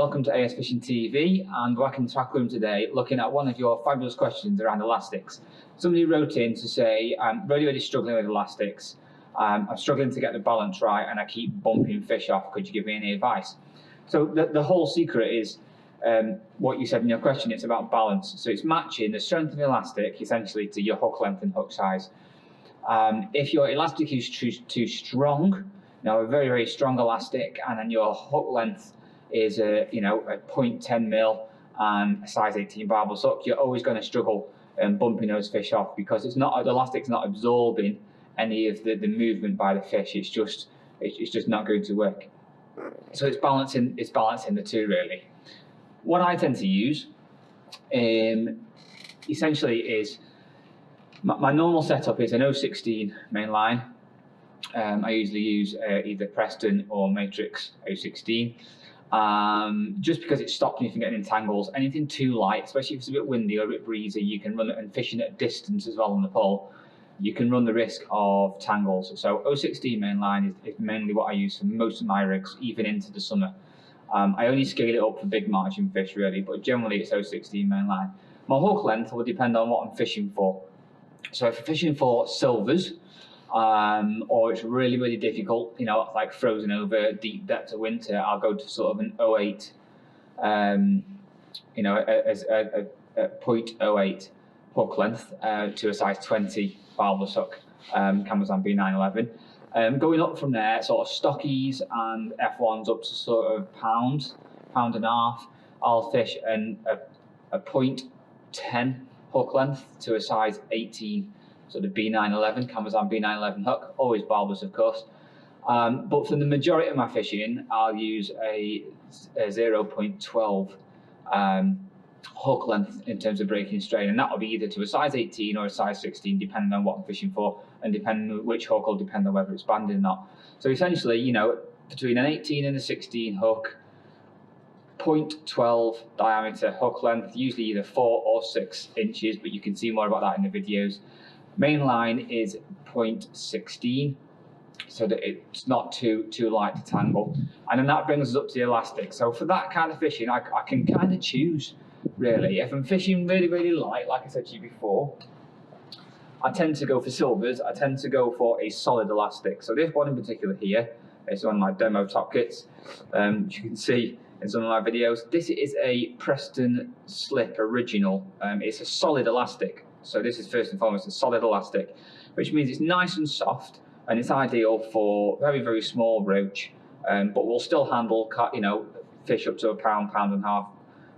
welcome to ASFishingTV, and we're back in the tackle room today looking at one of your fabulous questions around elastics. Somebody wrote in to say, I'm really struggling with elastics. I'm struggling to get the balance right and I keep bumping fish off. Could you give me any advice? So the whole secret is what you said in your question. It's about balance. So it's matching the strength of the elastic essentially to your hook length and hook size. If your elastic is too strong, now a very strong elastic, and then your hook length is a 0.10 mil and a size 18 barbel's hook, you're always going to struggle bumping those fish off because the elastic's not absorbing any of the movement by the fish. It's just not going to work. So it's balancing the two really. What I tend to use essentially is my normal setup is an 016 main line. I usually use either Preston or Matrix 016. Just because it stops me from getting in tangles. Anything too light, especially if it's a bit windy or a bit breezy, you can run it, and fishing at a distance as well on the pole, you can run the risk of tangles. So 016 main line is mainly what I use for most of my rigs, even into the summer. I only scale it up for big margin fish really, but generally it's 016 main line. My hook length will depend on what I'm fishing for. So if I'm fishing for silvers, or it's really difficult, like frozen over deep depths of winter, I'll go to sort of an 08, as a 0.08 hook length to a size 20 barbel's hook, Camazon B911. Going up from there, sort of stockies and F1s up to sort of pound and a half, I'll fish a 0.10 hook length to a size 18. So the B911, Camazon B911 hook, always barbel's of course. But for the majority of my fishing, I'll use a 0.12 hook length in terms of breaking strain, and that'll be either to a size 18 or a size 16, depending on what I'm fishing for, and depending on which hook will depend on whether it's banded or not. So essentially, between an 18 and a 16 hook, 0.12 diameter hook length, usually either 4 or 6 inches, but you can see more about that in the videos. Main line is 0.16, so that it's not too light to tangle, and then that brings us up to the elastic. So for that kind of fishing, I can kind of choose really. If I'm fishing really light, like I said to you before, I tend to go for silvers. I tend to go for a solid elastic. So this one in particular here is one of my demo top kits. You can see in some of my videos, this is a Preston Slip Original. It's a solid elastic. So this is first and foremost a solid elastic, which means it's nice and soft, and it's ideal for very small roach, but will still handle fish up to a pound and a half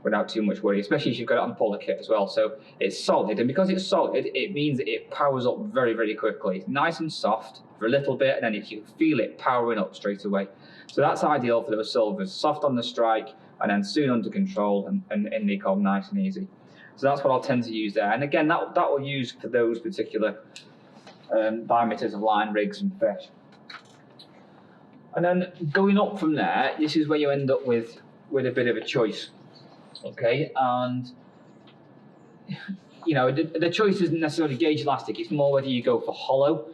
without too much worry, especially if you've got it on the polar kit as well. So it's solid, and because it's solid, it means that it powers up very quickly. It's nice and soft for a little bit, and then you can feel it powering up straight away. So that's ideal for those silvers, soft on the strike, and then soon under control, and in the cold, nice and easy. So that's what I'll tend to use there. And again, that will use for those particular diameters of line, rigs and fish. And then going up from there, this is where you end up with a bit of a choice. Okay, and the choice isn't necessarily gauge elastic, it's more whether you go for hollow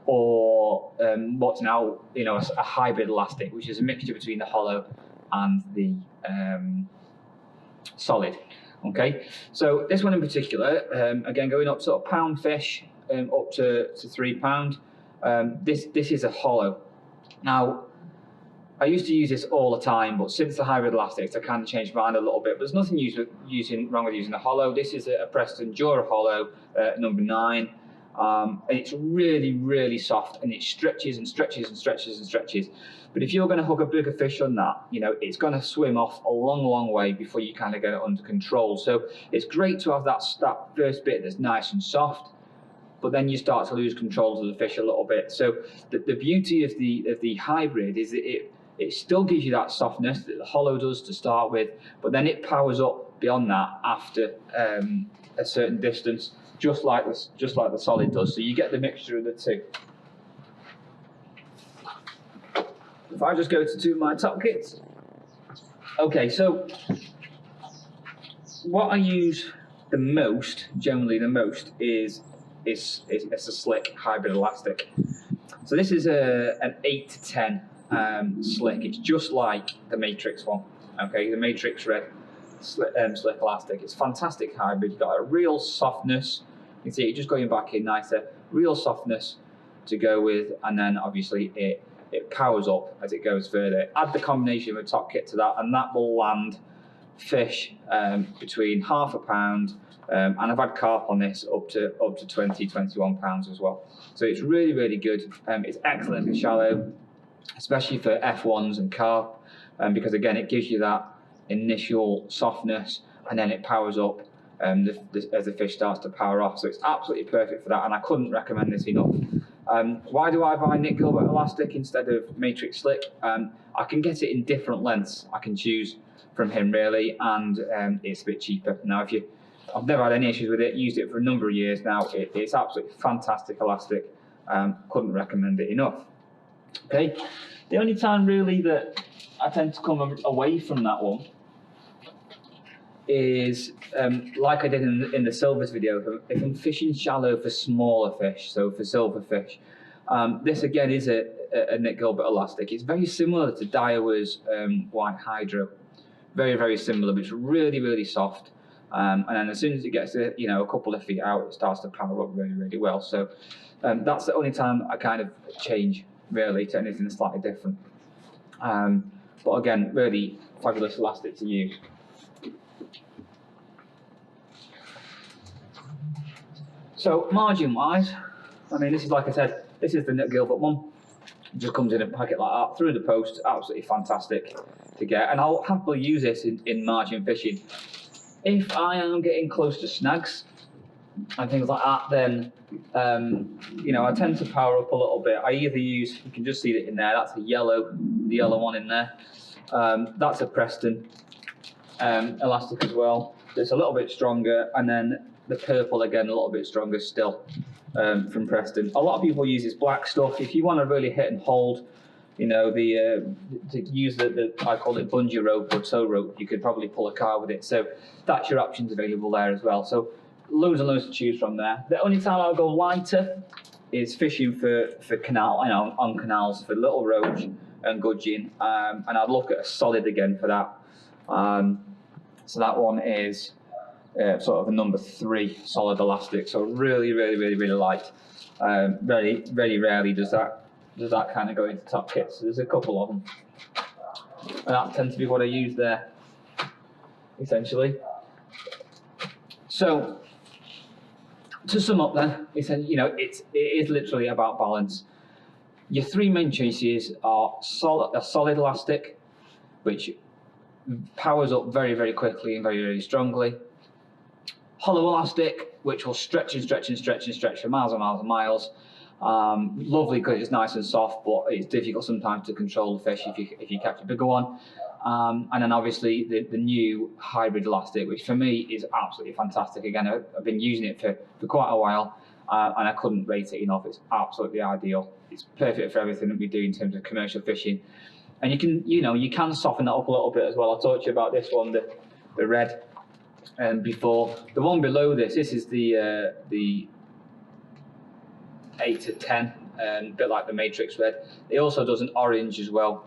or what's now a hybrid elastic, which is a mixture between the hollow and the solid. Okay, so this one in particular, again going up sort of pound fish, up to 3 pound. This is a hollow. Now, I used to use this all the time, but since the hybrid elastics, I kind of changed my mind a little bit. But there's nothing wrong with using a hollow. This is a Preston Dura hollow, number 9. And it's really soft, and it stretches and stretches and stretches and stretches. But if you're going to hook a bigger fish on that, it's going to swim off a long way before you kind of get it under control. So it's great to have that first bit that's nice and soft, but then you start to lose control of the fish a little bit. So the beauty of the hybrid is that it still gives you that softness that the hollow does to start with, but then it powers up beyond that after a certain distance, just like the solid does. So you get the mixture of the two. If I just go to 2 of my top kits. Okay, so what I use generally the most is a slick hybrid elastic. So this is an 8 to 10 slick. It's just like the Matrix one. Okay, the Matrix Red slick elastic. It's fantastic hybrid. You've got a real softness. You can see it just going back in nicer, real softness to go with, and then obviously it powers up as it goes further. Add the combination of a top kit to that, and that will land fish between £0.5 pound, and I've had carp on this up to 20, 21 pounds as well. So it's really, really good. It's excellent for shallow, especially for F1s and carp, because again, it gives you that initial softness, and then it powers up as the fish starts to power off. So it's absolutely perfect for that, and I couldn't recommend this enough. Why do I buy Nick Gilbert elastic instead of Matrix Slick? I can get it in different lengths. I can choose from him really, and it's a bit cheaper. Now, I've never had any issues with it, used it for a number of years now. It's absolutely fantastic elastic. Couldn't recommend it enough. Okay, the only time really that I tend to come away from that one is like I did in the silvers video. If I'm fishing shallow for smaller fish, so for silverfish, this again is a Nick Gilbert elastic. It's very similar to Daiwa's white hydro, very, very similar, but it's really, really soft. And then as soon as it gets to, a couple of feet out, it starts to power up really, really well. So that's the only time I kind of change really to anything slightly different. But again, really fabulous elastic to use. So margin wise, I mean, this is, like I said, this is the Nick Gilbert one. It just comes in a packet like that through the post. Absolutely fantastic to get, and I'll happily use this in margin fishing. If I am getting close to snags and things like that, then I tend to power up a little bit. I either use, you can just see it in there, that's the yellow one in there. That's a Preston elastic as well. It's a little bit stronger, and then the purple again a little bit stronger still from Preston. A lot of people use this black stuff. If you want to really hit and hold, to use the I call it bungee rope or tow rope, you could probably pull a car with it. So that's your options available there as well. So loads and loads to choose from there. The only time I'll go lighter is fishing for canal, on canals for little roach and gudgeon, and I'd look at a solid again for that. So that one is sort of a number 3 solid elastic. So really, really, really, really light. Very, very rarely does that kind of go into top kits. So there's a couple of them, and that tends to be what I use there, essentially. So to sum up then, it is literally about balance. Your 3 main choices are a solid elastic, which powers up very, very quickly and very, very strongly. Hollow elastic, which will stretch and stretch and stretch and stretch for miles and miles and miles. Lovely because it's nice and soft, but it's difficult sometimes to control the fish if you catch a bigger one. And then obviously the new hybrid elastic, which for me is absolutely fantastic. Again, I've been using it for quite a while, and I couldn't rate it enough. It's absolutely ideal. It's perfect for everything that we do in terms of commercial fishing. And you can soften that up a little bit as well. I talked to you about this one, the red, before. The one below this is the 8 to 10, a bit like the Matrix Red. It also does an orange as well,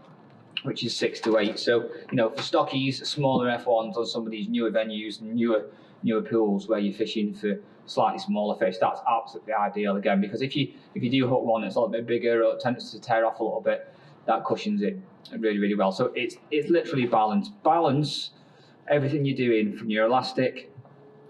which is 6 to 8. So for stockies, smaller F1s on some of these newer venues, newer pools where you're fishing for slightly smaller fish, that's absolutely ideal again, because if you do hook one that's a little bit bigger or it tends to tear off a little bit, that cushions it really, really well. So it's literally balance everything you're doing from your elastic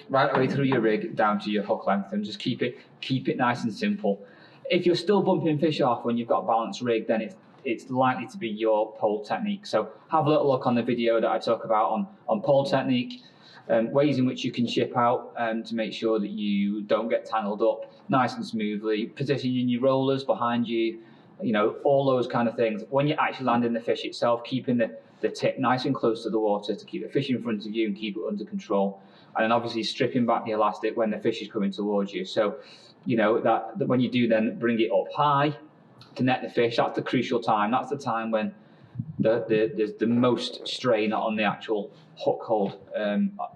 right away through your rig down to your hook length, and just keep it nice and simple. If you're still bumping fish off when you've got a balanced rig, then it's likely to be your pole technique. So have a little look on the video that I talk about on pole technique, ways in which you can ship out to make sure that you don't get tangled up nice and smoothly, positioning your rollers behind you, all those kind of things. When you're actually landing the fish itself, keeping the tip nice and close to the water to keep the fish in front of you and keep it under control. And then obviously stripping back the elastic when the fish is coming towards you. So, that when you do then bring it up high to net the fish, that's the crucial time. That's the time when there's the most strain on the actual hook hold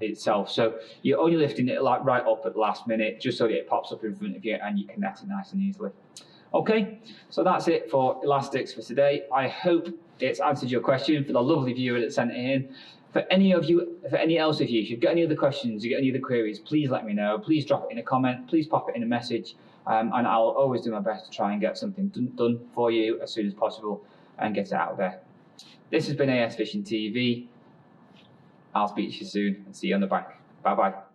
itself. So you're only lifting it like right up at the last minute, just so that it pops up in front of you and you can net it nice and easily. Okay, so that's it for elastics for today. I hope it's answered your question for the lovely viewer that sent it in. For any else of you, if you've got any other questions, you got any other queries, please let me know. Please drop it in a comment. Please pop it in a message, and I'll always do my best to try and get something done for you as soon as possible and get it out there. This has been AS Fishing TV. I'll speak to you soon and see you on the bank. Bye bye.